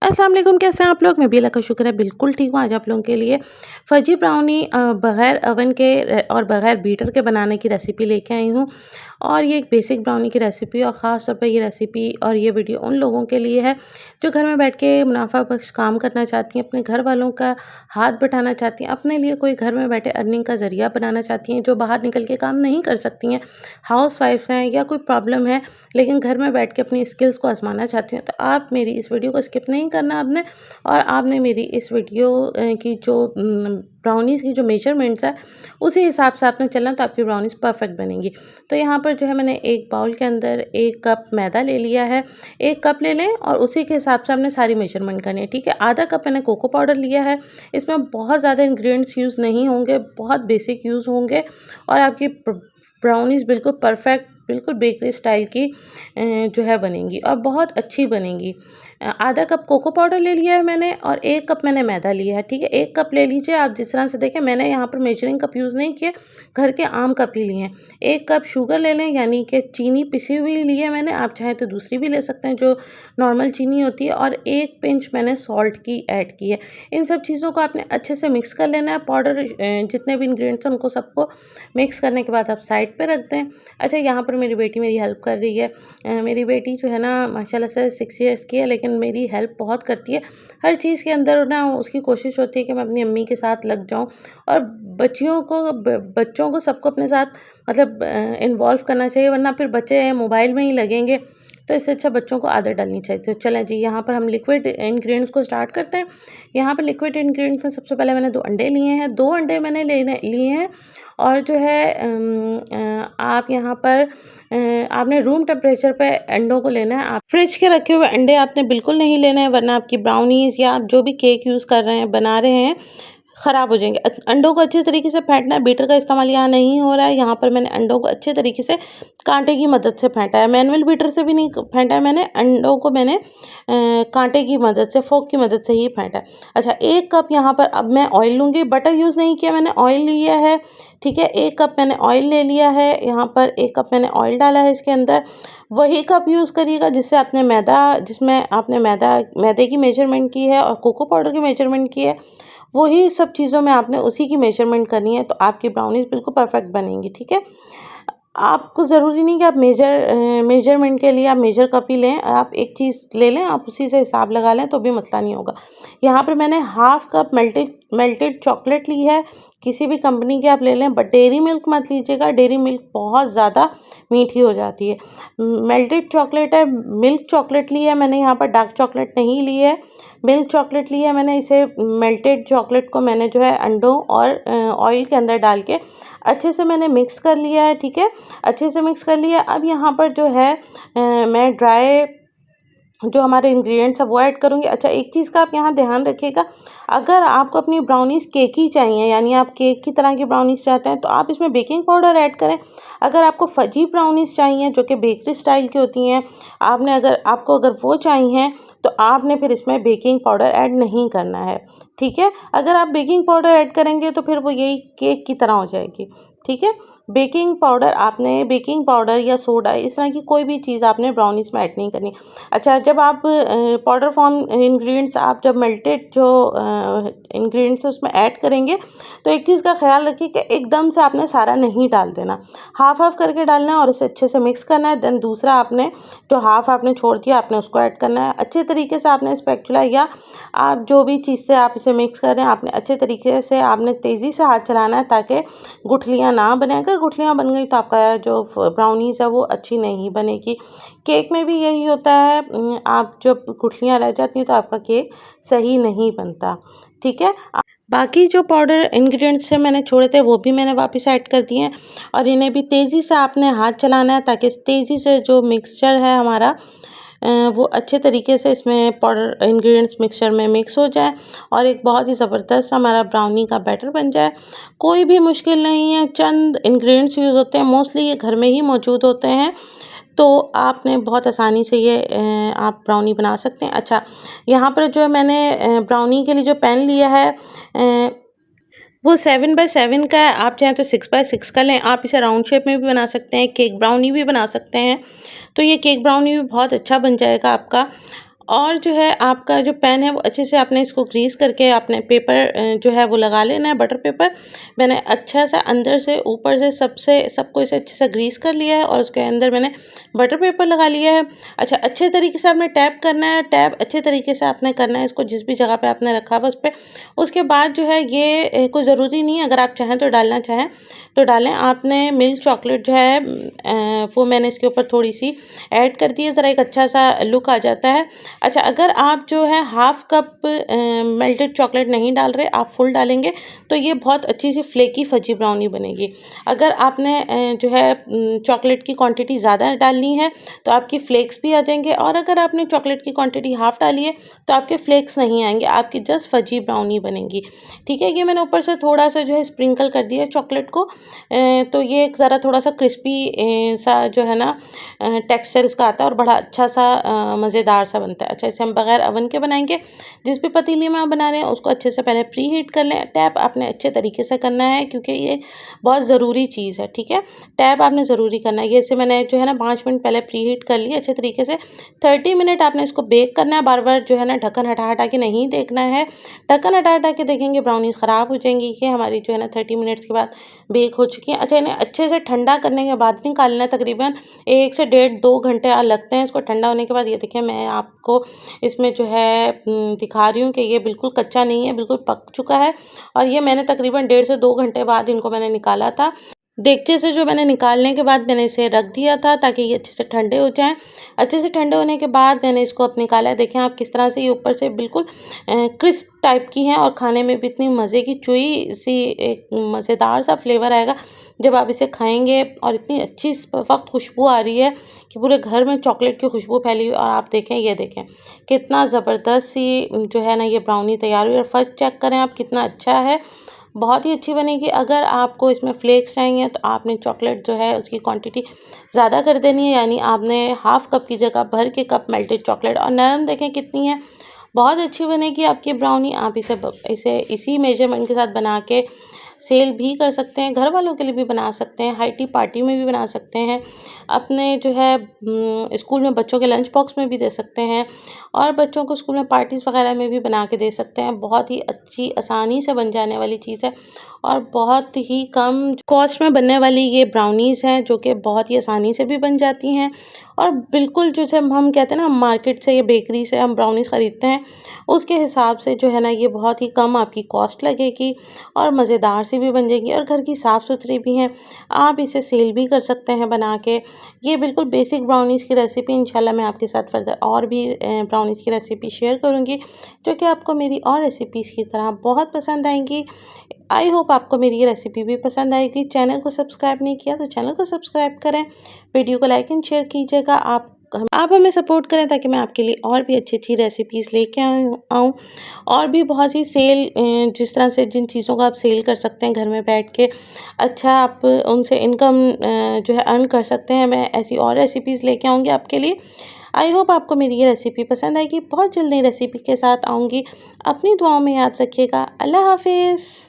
अस्सलाम वालेकुम, कैसे हैं आप लोग? मैं भी अल्लाह का शुक्र है बिल्कुल ठीक हूँ। आज आप लोगों के लिए फजी ब्राउनी बग़ैर ओवन के और बग़ैर बीटर के बनाने की रेसिपी लेके आई हूँ। और ये एक बेसिक ब्राउनी की रेसिपी और ख़ास तौर पे ये रेसिपी और ये वीडियो उन लोगों के लिए है जो घर में बैठ के मुनाफ़ा बख्श काम करना चाहती हैं, अपने घर वालों का हाथ बटाना चाहती हैं, अपने लिए कोई घर में बैठे अर्निंग का ज़रिया बनाना चाहती हैं, जो बाहर निकल के काम नहीं कर सकती हैं, हाउसवाइफ्स हैं या कोई प्रॉब्लम है लेकिन घर में बैठ के अपनी स्किल्स को आज़माना चाहती हैं। तो आप मेरी इस वीडियो को स्किप नहीं करना आपने, और आपने मेरी इस वीडियो की जो ब्राउनीज़ की जो मेजरमेंट्स है उसी हिसाब से आपने चलना, तो आपकी ब्राउनीज़ परफेक्ट बनेंगी। तो यहाँ पर जो है मैंने एक बाउल के अंदर 1 कप मैदा ले लिया है। 1 कप ले लें और उसी के हिसाब से हमने सारी मेजरमेंट करनी है, ठीक है। आधा कप मैंने कोको पाउडर लिया है। इसमें बहुत ज़्यादा इंग्रेडिएंट्स यूज़ नहीं होंगे, बहुत बेसिक यूज़ होंगे और आपकी ब्राउनीज़ बिल्कुल परफेक्ट, बिल्कुल बेकरी स्टाइल की जो है बनेंगी और बहुत अच्छी बनेंगी। आधा कप कोको पाउडर ले लिया है मैंने और 1 कप मैंने मैदा लिया है, ठीक है। 1 कप ले लीजिए आप, जिस तरह से देखें मैंने यहाँ पर मेजरिंग कप यूज़ नहीं किए, घर के आम कप ही लिए हैं। 1 कप शुगर ले लें, यानी कि चीनी पिसी हुई ली है मैंने, आप चाहें तो दूसरी भी ले सकते हैं जो नॉर्मल चीनी होती है, और 1 पिंच मैंने सॉल्ट की ऐड की है। इन सब चीज़ों को आपने अच्छे से मिक्स कर लेना है। पाउडर जितने भी इंग्रेडिएंट्स हैं उनको सबको मिक्स करने के बाद आप साइड पे रख दें। अच्छा, यहाँ पर मेरी बेटी मेरी हेल्प कर रही है। मेरी बेटी जो है ना माशाल्लाह से 6 ईयर्स की है, लेकिन मेरी हेल्प बहुत करती है। हर चीज़ के अंदर ना उसकी कोशिश होती है कि मैं अपनी अम्मी के साथ लग जाऊँ, और बच्चों को सबको अपने साथ मतलब इन्वॉल्व करना चाहिए, वरना फिर बच्चे मोबाइल में ही लगेंगे। तो इससे अच्छा बच्चों को आदत डालनी चाहिए। तो चलें जी, यहाँ पर हम लिक्विड इंग्रेडिएंट्स को स्टार्ट करते हैं। यहाँ पर लिक्विड इंग्रेडिएंट्स में सबसे पहले मैंने 2 अंडे लिए हैं। 2 अंडे मैंने लिए हैं, और जो है आप यहाँ पर आपने रूम टेम्परेचर पे अंडों को लेना है। आप फ्रिज के रखे हुए अंडे आपने बिल्कुल नहीं लेना है, वरना आपकी ब्राउनीज़ या आप जो भी केक यूज़ कर रहे हैं, बना रहे हैं, ख़राब हो जाएंगे। अंडों को अच्छे तरीके से फेंटना है। बीटर का इस्तेमाल यहाँ नहीं हो रहा है। यहाँ पर मैंने अंडों को अच्छे तरीके से कांटे की मदद से फेंटा है। मैनुअल बीटर से भी नहीं फेंटा है मैंने, अंडों को मैंने कांटे की मदद से, फोक की मदद से ही फेंटा है। अच्छा, 1 कप यहाँ पर अब मैं ऑयल लूँगी। बटर यूज़ नहीं किया मैंने, ऑयल लिया है, ठीक है। 1 कप मैंने ऑयल ले लिया है। यहाँ पर 1 कप मैंने ऑयल डाला है इसके अंदर। वही कप यूज़ करिएगा जिससे आपने जिसमें आपने मैदे की मेजरमेंट की है और कोको पाउडर की मेजरमेंट की है। वही सब चीज़ों में आपने उसी की मेजरमेंट करनी है, तो आपकी ब्राउनीज़ बिल्कुल परफेक्ट बनेंगी, ठीक है। आपको ज़रूरी नहीं कि आप मेजरमेंट के लिए आप मेजर कप ही लें। आप एक चीज़ ले लें, आप उसी से हिसाब लगा लें तो भी मसला नहीं होगा। यहाँ पर मैंने हाफ़ कप मेल्टेड चॉकलेट ली है। किसी भी कंपनी की आप ले लें, बट डेयरी मिल्क मत लीजिएगा। डेयरी मिल्क बहुत ज़्यादा मीठी हो जाती है। मेल्टेड चॉकलेट है, मिल्क चॉकलेट ली है मैंने, यहाँ पर डार्क चॉकलेट नहीं ली है, मिल्क चॉकलेट ली है मैंने। इसे मेल्टेड चॉकलेट को मैंने जो है अंडों और ऑयल के अंदर डाल के अच्छे से मैंने मिक्स कर लिया है, ठीक है। अच्छे से मिक्स कर लिया। अब यहाँ पर जो है मैं ड्राई जो हमारे इंग्रेडिएंट्स हैं वो ऐड करूँगी। अच्छा, एक चीज़ का आप यहाँ ध्यान रखिएगा, अगर आपको अपनी ब्राउनीज़ केकी चाहिए, यानी आप केक की तरह की ब्राउनीज़ चाहते हैं, तो आप इसमें बेकिंग पाउडर ऐड करें। अगर आपको फजी ब्राउनीज़ चाहिए जो कि बेकरी स्टाइल की होती हैं, आपको अगर वो चाहिए तो आपने फिर इसमें बेकिंग पाउडर ऐड नहीं करना है, ठीक है। अगर आप बेकिंग पाउडर ऐड करेंगे तो फिर वो यही केक की तरह हो जाएगी, ठीक है। बेकिंग पाउडर या सोडा, इस तरह की कोई भी चीज़ आपने ब्राउनीज़ में ऐड नहीं करनी। अच्छा, जब आप पाउडर फॉर्म इंग्रेडिएंट्स आप जब मेल्टेड जो इंग्रेडिएंट्स उसमें ऐड करेंगे, तो एक चीज़ का ख्याल रखिए कि एकदम से आपने सारा नहीं डाल देना, हाफ हाफ करके डालना है और इसे अच्छे से मिक्स करना है। देन दूसरा आपने जो हाफ आपने छोड़ दिया, आपने उसको ऐड करना है। अच्छे तरीके से आपने स्पैचुला या आप जो भी चीज़ से आप इसे मिक्स कर रहे हैं, आपने अच्छे तरीके से आपने तेज़ी से हाथ चलाना है ताकि गुठलियाँ ना बने। अगर गुठलियाँ बन गई तो आपका जो ब्राउनीज़ है वो अच्छी नहीं बनेगी। केक में भी यही होता है, आप जब गुठलियाँ रह जाती हैं तो आपका केक सही नहीं बनता, ठीक है। बाकी जो पाउडर इंग्रेडिएंट्स से मैंने छोड़े थे वो भी मैंने वापस ऐड कर दिए हैं, और इन्हें भी तेज़ी से आपने हाथ चलाना है ताकि तेज़ी से जो मिक्सचर है हमारा वो अच्छे तरीके से इसमें पाउडर इंग्रेडिएंट्स मिक्सचर में मिक्स हो जाए और एक बहुत ही ज़बरदस्त हमारा ब्राउनी का बैटर बन जाए। कोई भी मुश्किल नहीं है, चंद इंग्रेडिएंट्स यूज़ होते हैं, मोस्टली ये घर में ही मौजूद होते हैं, तो आपने बहुत आसानी से ये आप ब्राउनी बना सकते हैं। अच्छा, यहाँ पर जो है मैंने ब्राउनी के लिए जो पैन लिया है वो 7x7 का है। आप चाहें तो 6x6 का लें। आप इसे राउंड शेप में भी बना सकते हैं, केक ब्राउनी भी बना सकते हैं, तो ये केक ब्राउनी भी बहुत अच्छा बन जाएगा आपका। और जो है आपका जो पैन है वो अच्छे से आपने इसको ग्रीस करके आपने पेपर जो है वो लगा लेना है, बटर पेपर। मैंने अच्छा सा अंदर से ऊपर से सबको इसे अच्छे से ग्रीस कर लिया है और उसके अंदर मैंने बटर पेपर लगा लिया है। अच्छा, अच्छे तरीके से आपने टैप करना है, टैप अच्छे तरीके से आपने करना है इसको जिस भी जगह पे आपने रखा हुआ उस पे। उसके बाद जो है ये कोई ज़रूरी नहीं है, अगर आप चाहें तो डालना चाहें तो डालें। आपने मिल्क चॉकलेट जो है वो मैंने इसके ऊपर थोड़ी सी ऐड कर दी है, ज़रा एक अच्छा सा लुक आ जाता है। अच्छा, अगर आप जो है हाफ़ कप मेल्टेड चॉकलेट नहीं डाल रहे, आप फुल डालेंगे तो ये बहुत अच्छी सी फ्लेकी फजी ब्राउनी बनेगी। अगर आपने जो है चॉकलेट की क्वांटिटी ज़्यादा डालनी है तो आपकी फ्लेक्स भी आ जाएंगे, और अगर आपने चॉकलेट की क्वांटिटी हाफ़ डाली है तो आपके फ्लेक्स नहीं आएंगे, आपकी जस्ट फजी ब्राउनी बनेगी। ठीक है, ये मैंने ऊपर से थोड़ा सा जो है स्प्रिंकल कर दिया चॉकलेट को, तो ये ज़रा थोड़ा सा क्रिस्पी सा जो है ना टेक्सचर इसका आता है और बड़ा अच्छा सा मज़ेदार सा बनता है। अच्छा, इसे हम बगैर अवन के बनाएंगे। जिस भी पतीली में आप बना रहे हैं उसको अच्छे से पहले प्री हीट कर लें। टैप आपने अच्छे तरीके से करना है क्योंकि ये बहुत ज़रूरी चीज़ है। ठीक है, टैप आपने ज़रूरी करना है। ये इसे मैंने जो है ना 5 मिनट पहले प्री हीट कर लिया अच्छे तरीके से। 30 मिनट आपने इसको बेक करना है, बार बार जो है ना ढक्कन हटा हटा के नहीं देखना है। ढक्कन हटा हटा के देखेंगे ब्राउनीज ख़राब हो जाएंगी। ये हमारी जो है ना 30 मिनट्स के बाद बेक हो चुकी हैं। अच्छा, इन्हें अच्छे से ठंडा करने के बाद निकालना है। तकरीबन 1 से 1.5-2 घंटे लगते हैं इसको ठंडा होने के बाद। ये देखिए मैं आपको इसमें जो है दिखा रही हूँ कि ये बिल्कुल कच्चा नहीं है, बिल्कुल पक चुका है। और ये मैंने तकरीबन 1.5 से 2 घंटे बाद इनको मैंने निकाला था। देगचे से जो मैंने निकालने के बाद मैंने इसे रख दिया था ताकि ये अच्छे से ठंडे हो जाएं। अच्छे से ठंडे होने के बाद मैंने इसको अब निकाला है। देखें आप किस तरह से ये ऊपर से बिल्कुल क्रिस्प टाइप की हैं और खाने में भी इतनी मज़े की चुई सी एक मज़ेदार सा फ्लेवर आएगा जब आप इसे खाएंगे। और इतनी अच्छी इस वक्त खुशबू आ रही है कि पूरे घर में चॉकलेट की खुशबू फैली हुई। और आप देखें, ये देखें कितना ज़बरदस्त सी जो है ना ये ब्राउनी तैयार हुई। और फर्स्ट चेक करें आप कितना अच्छा है, बहुत ही अच्छी बनेगी। अगर आपको इसमें फ्लेक्स चाहिए तो आपने चॉकलेट जो है उसकी क्वांटिटी ज़्यादा कर देनी है, यानी आपने हाफ़ कप की जगह भर के कप मेल्टेड चॉकलेट। और नरम देखें कितनी है, बहुत अच्छी बनेगी आपकी ब्राउनी। आप इसे इसी मेजरमेंट के साथ बना के सेल भी कर सकते हैं, घर वालों के लिए भी बना सकते हैं, हाई टी पार्टी में भी बना सकते हैं, अपने जो है स्कूल में बच्चों के लंच बॉक्स में भी दे सकते हैं, और बच्चों को स्कूल में पार्टीज़ वगैरह में भी बना के दे सकते हैं। बहुत ही अच्छी आसानी से बन जाने वाली चीज़ है और बहुत ही कम कॉस्ट में बनने वाली ये ब्राउनीज़ हैं जो कि बहुत ही आसानी से भी बन जाती हैं। और बिल्कुल जैसे हम कहते हैं ना, हम मार्केट से या बेकरी से हम ब्राउनीज़ ख़रीदते हैं उसके हिसाब से जो है ना ये बहुत ही कम आपकी कॉस्ट लगेगी और मज़ेदार सी भी बन जाएगी और घर की साफ़ सुथरी भी हैं। आप इसे सेल भी कर सकते हैं बना के। ये बिल्कुल बेसिक ब्राउनीज़ की रेसिपी इंशाल्लाह मैं आपके साथ फर्दर और भी ब्राउनीज़ की रेसिपी शेयर करूँगी जो कि आपको मेरी और रेसिपीज़ की तरह बहुत पसंद आएंगी। आई होप आपको मेरी ये रेसिपी भी पसंद आएगी। चैनल को सब्सक्राइब नहीं किया तो चैनल को सब्सक्राइब करें, वीडियो को लाइक एंड शेयर कीजिएगा। आप हमें सपोर्ट करें ताकि मैं आपके लिए और भी अच्छी अच्छी रेसिपीज़ लेके आऊँ। और भी बहुत सी सेल जिस तरह से जिन चीज़ों को आप सेल कर सकते हैं घर में बैठ के, अच्छा आप उनसे इनकम जो है अर्न कर सकते हैं, मैं ऐसी और रेसिपीज़ लेके आऊँगी आपके लिए। आई होप आपको मेरी ये रेसिपी पसंद आएगी। बहुत जल्द नई रेसिपी के साथ आऊँगी। अपनी दुआओं में याद रखिएगा। अल्लाह हाफिज़।